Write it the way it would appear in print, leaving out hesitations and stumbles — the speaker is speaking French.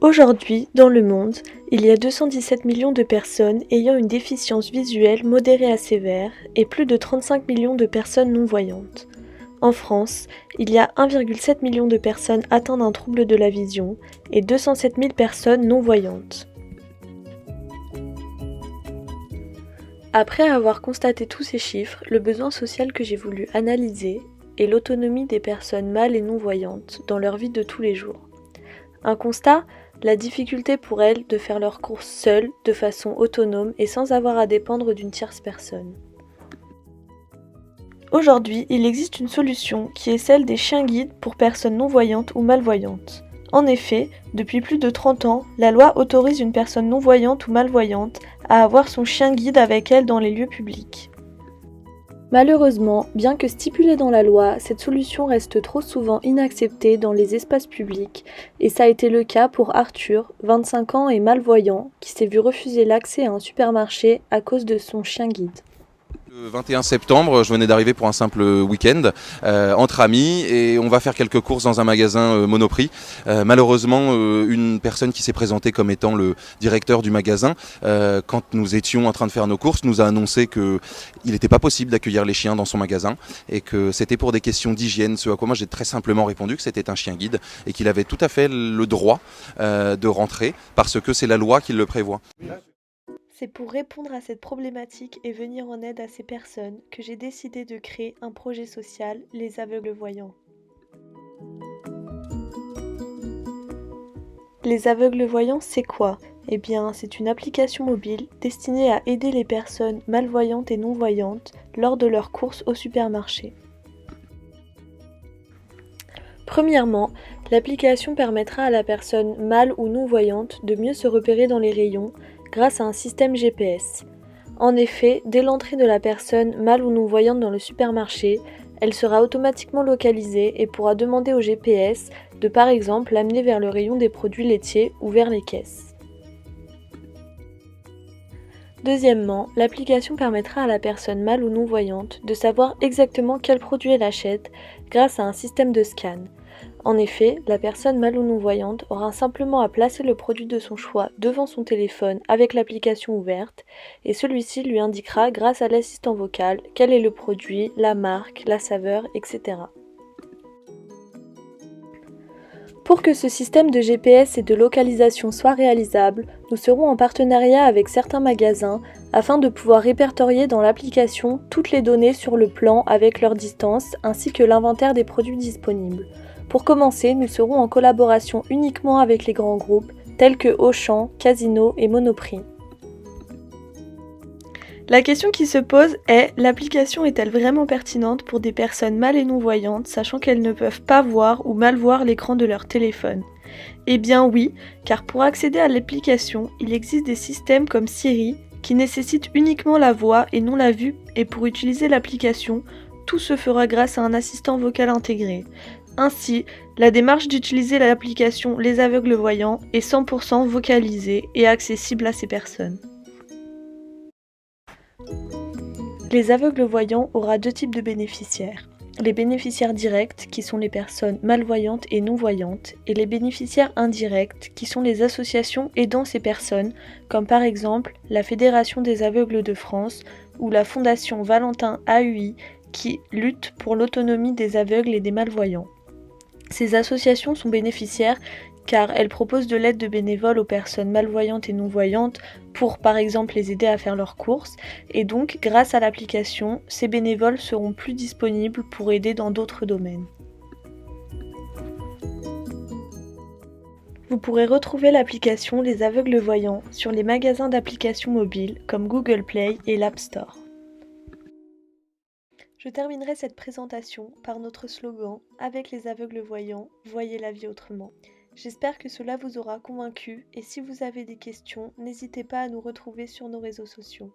Aujourd'hui, dans le monde, il y a 217 millions de personnes ayant une déficience visuelle modérée à sévère et plus de 35 millions de personnes non-voyantes. En France, il y a 1,7 million de personnes atteintes d'un trouble de la vision et 207 000 personnes non-voyantes. Après avoir constaté tous ces chiffres, le besoin social que j'ai voulu analyser est l'autonomie des personnes mâles et non-voyantes dans leur vie de tous les jours. Un constat, la difficulté pour elles de faire leurs courses seules, de façon autonome et sans avoir à dépendre d'une tierce personne. Aujourd'hui, il existe une solution qui est celle des chiens-guides pour personnes non-voyantes ou malvoyantes. En effet, depuis plus de 30 ans, la loi autorise une personne non-voyante ou malvoyante à avoir son chien-guide avec elle dans les lieux publics. Malheureusement, bien que stipulée dans la loi, cette solution reste trop souvent inacceptée dans les espaces publics, et ça a été le cas pour Arthur, 25 ans et malvoyant, qui s'est vu refuser l'accès à un supermarché à cause de son chien-guide. Le 21 septembre, je venais d'arriver pour un simple week-end entre amis et on va faire quelques courses dans un magasin Monoprix. Malheureusement, une personne qui s'est présentée comme étant le directeur du magasin, quand nous étions en train de faire nos courses, nous a annoncé qu'il n'était pas possible d'accueillir les chiens dans son magasin et que c'était pour des questions d'hygiène, ce à quoi moi j'ai très simplement répondu que c'était un chien guide et qu'il avait tout à fait le droit de rentrer parce que c'est la loi qui le prévoit. C'est pour répondre à cette problématique et venir en aide à ces personnes que j'ai décidé de créer un projet social, les aveugles voyants. Les aveugles voyants, c'est quoi ? Eh bien, c'est une application mobile destinée à aider les personnes malvoyantes et non-voyantes lors de leurs courses au supermarché. Premièrement, l'application permettra à la personne mal ou non-voyante de mieux se repérer dans les rayons grâce à un système GPS. En effet, dès l'entrée de la personne mal ou non-voyante dans le supermarché, elle sera automatiquement localisée et pourra demander au GPS de par exemple l'amener vers le rayon des produits laitiers ou vers les caisses. Deuxièmement, l'application permettra à la personne mal ou non-voyante de savoir exactement quel produit elle achète grâce à un système de scan. En effet, la personne mal ou non-voyante aura simplement à placer le produit de son choix devant son téléphone avec l'application ouverte et celui-ci lui indiquera grâce à l'assistant vocal quel est le produit, la marque, la saveur, etc. Pour que ce système de GPS et de localisation soit réalisable, nous serons en partenariat avec certains magasins afin de pouvoir répertorier dans l'application toutes les données sur le plan avec leur distance ainsi que l'inventaire des produits disponibles. Pour commencer, nous serons en collaboration uniquement avec les grands groupes tels que Auchan, Casino et Monoprix. La question qui se pose est, l'application est-elle vraiment pertinente pour des personnes mal et non-voyantes, sachant qu'elles ne peuvent pas voir ou mal voir l'écran de leur téléphone ? Eh bien oui, car pour accéder à l'application, il existe des systèmes comme Siri qui nécessitent uniquement la voix et non la vue, et pour utiliser l'application, tout se fera grâce à un assistant vocal intégré. Ainsi, la démarche d'utiliser l'application Les Aveugles Voyants est 100% vocalisée et accessible à ces personnes. Les aveugles voyants aura deux types de bénéficiaires. Les bénéficiaires directs, qui sont les personnes malvoyantes et non-voyantes, et les bénéficiaires indirects, qui sont les associations aidant ces personnes, comme par exemple la Fédération des aveugles de France ou la Fondation Valentin AUI, qui lutte pour l'autonomie des aveugles et des malvoyants. Ces associations sont bénéficiaires car elles proposent de l'aide de bénévoles aux personnes malvoyantes et non-voyantes pour par exemple les aider à faire leurs courses, et donc grâce à l'application, ces bénévoles seront plus disponibles pour aider dans d'autres domaines. Vous pourrez retrouver l'application Les Aveugles Voyants sur les magasins d'applications mobiles comme Google Play et l'App Store. Je terminerai cette présentation par notre slogan « Avec les aveugles voyants, voyez la vie autrement ». J'espère que cela vous aura convaincu et si vous avez des questions, n'hésitez pas à nous retrouver sur nos réseaux sociaux.